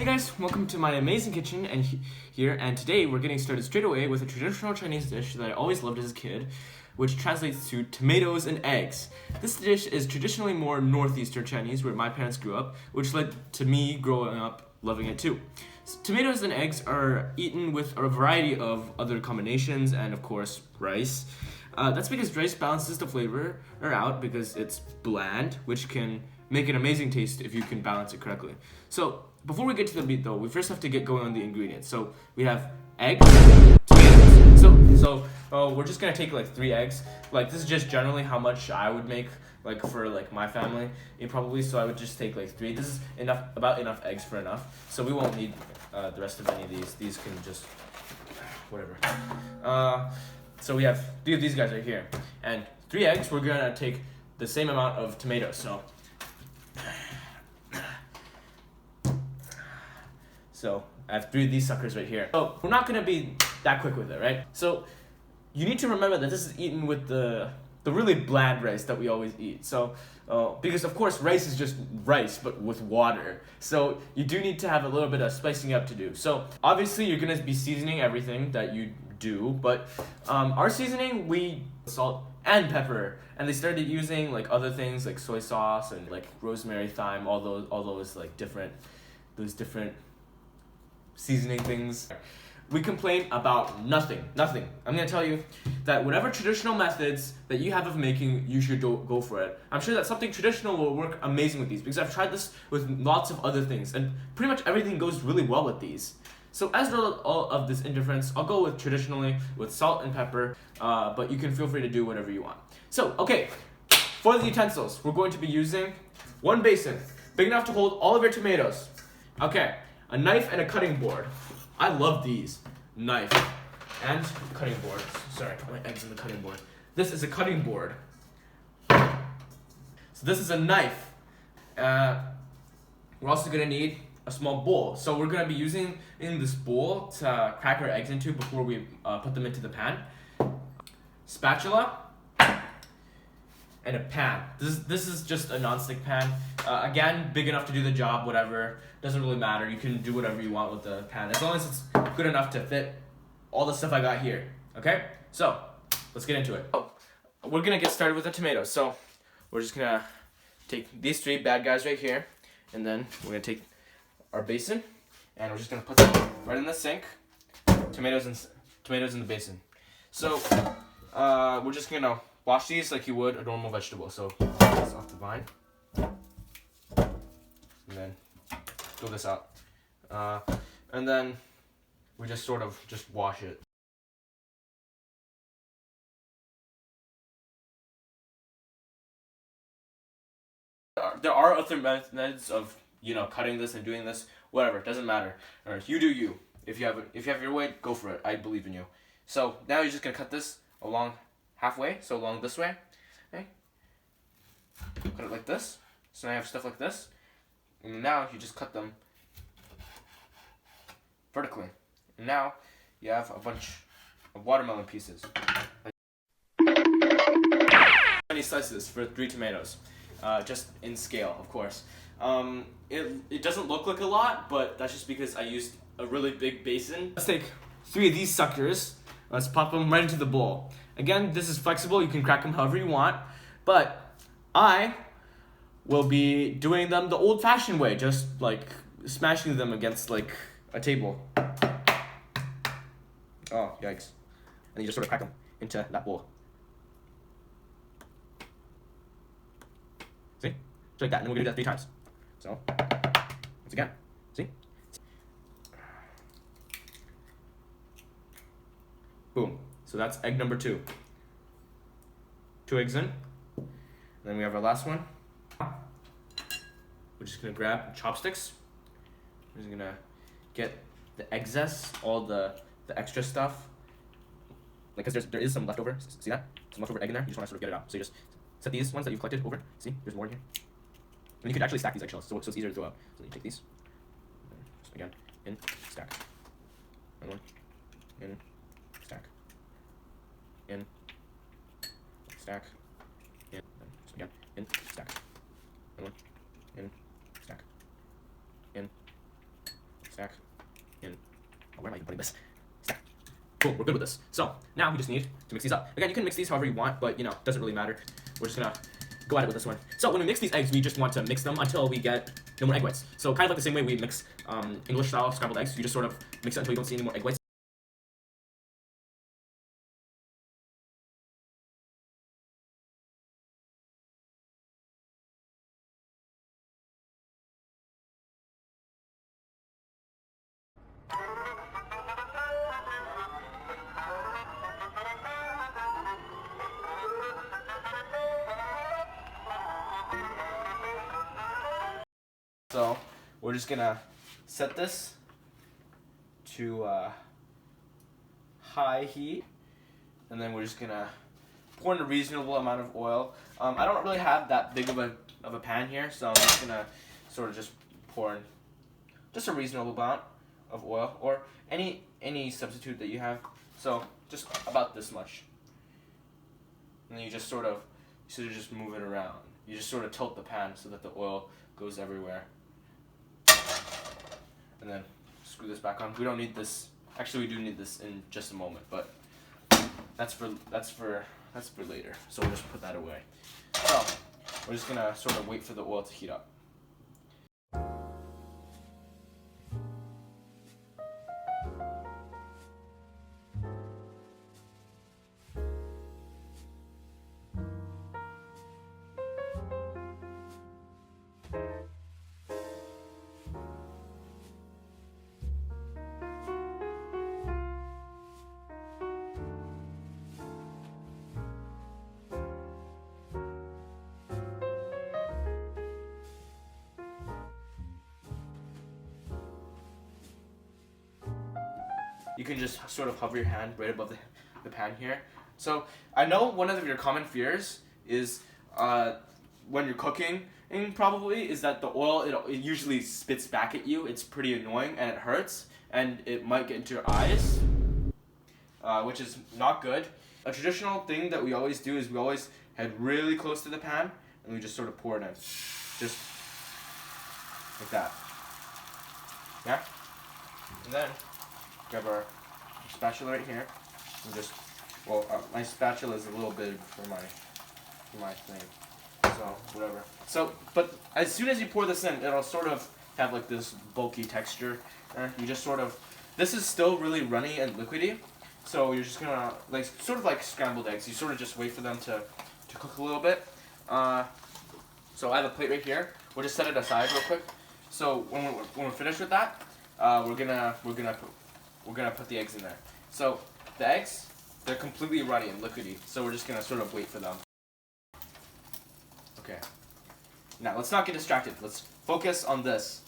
guys, welcome to my amazing kitchen and today we're getting started straight away with a traditional Chinese dish that I always loved as a kid, which translates to tomatoes and eggs. This dish is traditionally more Northeastern Chinese, where my parents grew up, which led to me growing up loving it too. Tomatoes and eggs are eaten with a variety of other combinations and of course rice. That's because rice balances the flavor out because it's bland, which can make an amazing taste if you can balance it correctly. So before we get to the meat though, we first have to get going on the ingredients. So we have eggs, tomatoes. So we're just gonna take like 3 eggs. Like this is just generally how much I would make like for like my family probably. So I would just take like 3. This is about enough eggs for enough. So we won't need the rest of any of these. These can just whatever. So we have 3 of these guys right here, and 3 eggs. We're gonna take the same amount of tomatoes. So I have 3 of these suckers right here. So we're not gonna be that quick with it, right? So you need to remember that this is eaten with the really bland rice that we always eat. So because of course rice is just rice but with water. So you do need to have a little bit of spicing up to do. So obviously you're gonna be seasoning everything that you do, but our seasoning, we salt and pepper, and they started using like other things like soy sauce and like rosemary, thyme, all those like different seasoning things. We complain about nothing. I'm gonna tell you that whatever traditional methods that you have of making, you should go for it. I'm sure that something traditional will work amazing with these because I've tried this with lots of other things and pretty much everything goes really well with these. So as a result of this indifference, I'll go with traditionally with salt and pepper, but you can feel free to do whatever you want. So, okay, for the utensils, we're going to be using 1 basin, big enough to hold all of your tomatoes. Okay, a knife and a cutting board. I love these. Knife and cutting board. Sorry, I put my eggs in the cutting board. This is a cutting board. So this is a knife. We're also gonna need a small bowl. So we're gonna be using in this bowl to crack our eggs into before we put them into the pan. Spatula and a pan. This is just a non-stick pan. Again, big enough to do the job, whatever. Doesn't really matter. You can do whatever you want with the pan, as long as it's good enough to fit all the stuff I got here. Okay? So, let's get into it. We're gonna get started with the tomatoes. So, we're just gonna take these 3 bad guys right here, and then we're gonna take our basin, and we're just gonna put them right in the sink. Tomatoes in the basin. So, we're just gonna wash these like you would a normal vegetable. So, this off the vine, and then throw this out, and then we just sort of just wash it. There are other methods of cutting this and doing this. Whatever, doesn't matter. All right, you do you. If you have your way, go for it. I believe in you. So now you're just gonna cut this along halfway, so along this way. Okay. Cut it like this. So now I have stuff like this. And now you just cut them vertically. And now you have a bunch of watermelon pieces. Many slices for 3 tomatoes, just in scale, of course. It doesn't look like a lot, but that's just because I used a really big basin. Let's take 3 of these suckers. Let's pop them right into the bowl. Again, this is flexible. You can crack them however you want, but I will be doing them the old-fashioned way, just like smashing them against like a table. Oh, yikes. And you just sort of crack them into that bowl. See? Just like that, and then we're gonna do that 3 times. So, once again, see? Boom. So that's egg number 2. 2 eggs in. And then we have our last one. We're just gonna grab chopsticks. We're just gonna get the excess, all the extra stuff. Like, cause there is some leftover. See that? Some leftover egg in there. You just wanna sort of get it out. So you just set these ones that you've collected over. See, there's more in here. And you could actually stack these eggshells, so it's easier to throw out. So you take these. Just again, in, stack. Another one. In, stack. In, stack. In, so again, in, stack. Another one. In, stack. In, at this. Cool, we're good with this. So now we just need to mix these up. Again, you can mix these however you want, but doesn't really matter. We're just gonna go at it with this one. So when we mix these eggs, we just want to mix them until we get no more egg whites. So kind of like the same way we mix English style scrambled eggs. You just sort of mix it until you don't see any more egg whites. So we're just gonna set this to high heat, and then we're just gonna pour in a reasonable amount of oil. I don't really have that big of a pan here, so I'm just gonna sort of just pour in just a reasonable amount of oil, or any substitute that you have. So just about this much, and then you just sort of just move it around. You just sort of tilt the pan so that the oil goes everywhere. And then screw this back on. We don't need this. Actually, we do need this in just a moment, but that's for later. So we'll just put that away. So we're just gonna sort of wait for the oil to heat up. You can just sort of hover your hand right above the pan here. So I know one of your common fears is when you're cooking, probably, is that the oil, it usually spits back at you. It's pretty annoying and it hurts, and it might get into your eyes, which is not good. A traditional thing that we always do is we always head really close to the pan and we just sort of pour it in, just like that. Yeah, and then grab our spatula right here and just, my spatula is a little big for my thing, so whatever. So, but as soon as you pour this in, it'll sort of have like this bulky texture. You just sort of, this is still really runny and liquidy, so you're just gonna, like, sort of like scrambled eggs, you sort of just wait for them to cook a little bit. So I have a plate right here. We'll just set it aside real quick. So when we're finished with that, we're gonna put the eggs in there. So the eggs, they're completely runny and liquidy, so we're just gonna sort of wait for them. Okay. Now let's not get distracted. Let's focus on this.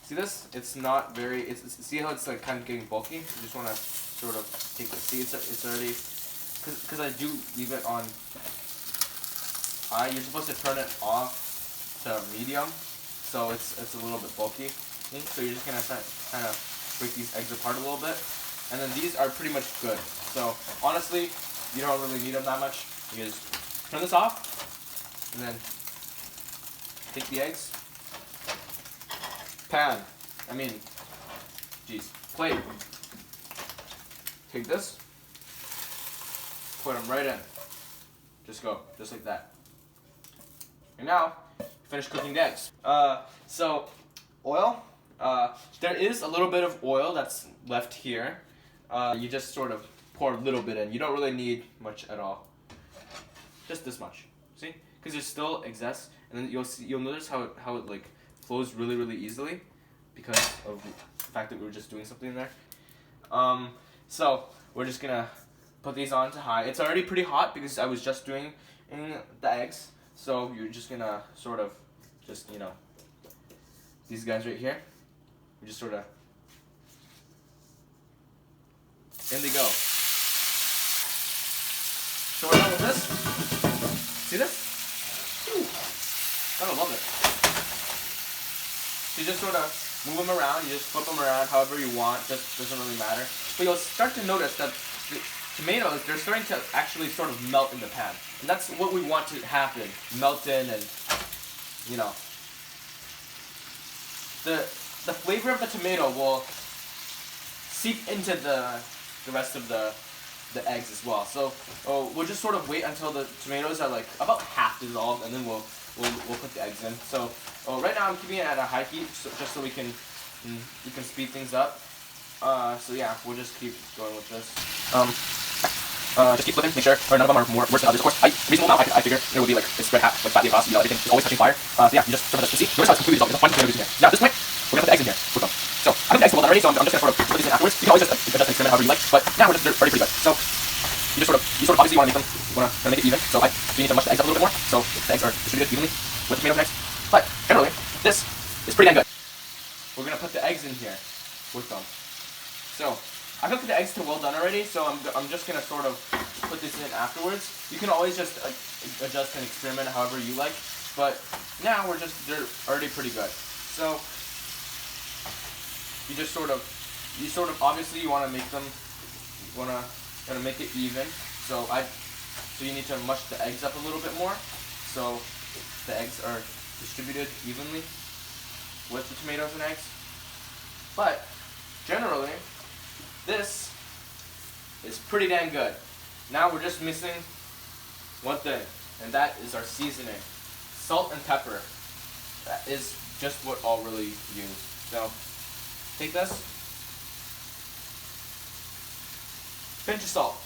See this? It's not very. See how it's like kind of getting bulky? You just want to sort of take this. See, it's already, because I do leave it on high. You're supposed to turn it off to medium, so it's a little bit bulky. So you're just gonna kind of break these eggs apart a little bit, and then these are pretty much good. So honestly, you don't really need them that much. You just turn this off, and then take the eggs. Plate. Take this, put them right in. Just go, just like that. And now, finish cooking the eggs. So, oil. There is a little bit of oil that's left here. You just sort of pour a little bit in. You don't really need much at all. Just this much. See? Because there's still excess, and then you'll notice how it like flows really, really easily because of the fact that we were just doing something in there. So we're just gonna put these on to high. It's already pretty hot because I was just doing the eggs. So you're just gonna sort of just, these guys right here. You just sort of, in they go. So we're done with this. See this? Ooh, I love it. So you just sort of move them around, you just flip them around however you want, just doesn't really matter. But you'll start to notice that the tomatoes, they're starting to actually sort of melt in the pan. And that's what we want to happen. Melt in and, the flavor of the tomato will seep into the rest of the eggs as well. So we'll just sort of wait until the tomatoes are like about half dissolved, and then we'll put the eggs in. So right now I'm keeping it at a high heat, just so we can speed things up. So yeah, we'll just keep going with this. Just keep flipping, make sure none of them are worse than others. Of course, reasonable amount. I figure it would be like it's spread half, like flatly across. Everything is always touching fire. So yeah, you just sort of see. Notice how it's completely dissolved. There's a bunch of tomatoes in here. Now at this point, we're gonna put the eggs in here. With them. So I think the eggs are well done already. So I'm just gonna sort of put these in afterwards. You can always just adjust and experiment however you like. But now they're already pretty good. So you sort of obviously want to make it even. So you need to mush the eggs up a little bit more. So the eggs are distributed evenly with the tomatoes and eggs. But generally, this is pretty dang good. We're gonna put the eggs in here with them. So I cooked the eggs to well done already, so I'm just gonna sort of put this in afterwards. You can always just adjust and experiment however you like, but now they're already pretty good. So you sort of obviously you want to make them gonna make it even. So you need to mush the eggs up a little bit more, so the eggs are distributed evenly with the tomatoes and eggs. But generally, this is pretty dang good. Now we're just missing one thing, and that is our seasoning. Salt and pepper. That is just what I'll really use. So, take this. Pinch of salt.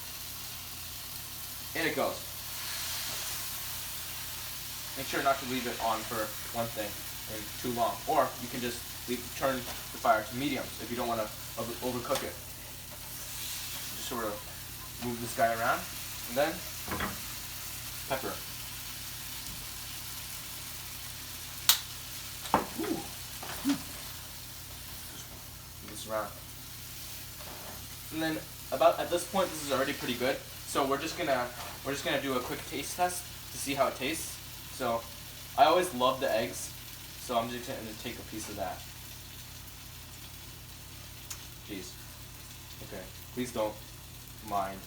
In it goes. Make sure not to leave it on for one thing and too long. Or you can just turn the fire to medium if you don't want to overcook it. Sort of move this guy around, and then pepper. Ooh. Move this around, and then about at this point, this is already pretty good. So we're just gonna do a quick taste test to see how it tastes. So I always love the eggs, so I'm just gonna take a piece of that. Jeez. Okay. Please don't mind.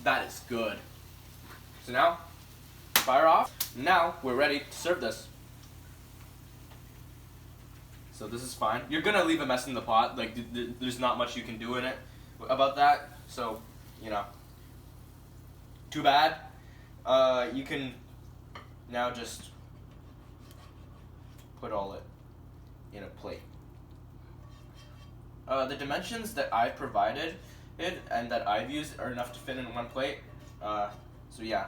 That is good. So now, fire off. Now we're ready to serve this. So this is fine. You're gonna leave a mess in the pot. Like there's not much you can do in it about that. So too bad. You can now just put all it in a plate. The dimensions that I've provided and that I've used are enough to fit in one plate. So yeah,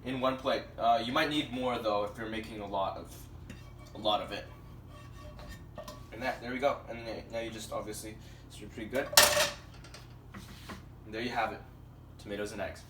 in one plate. You might need more though if you're making a lot of it. And there we go. And now you just obviously, it's pretty good. And there you have it, tomatoes and eggs.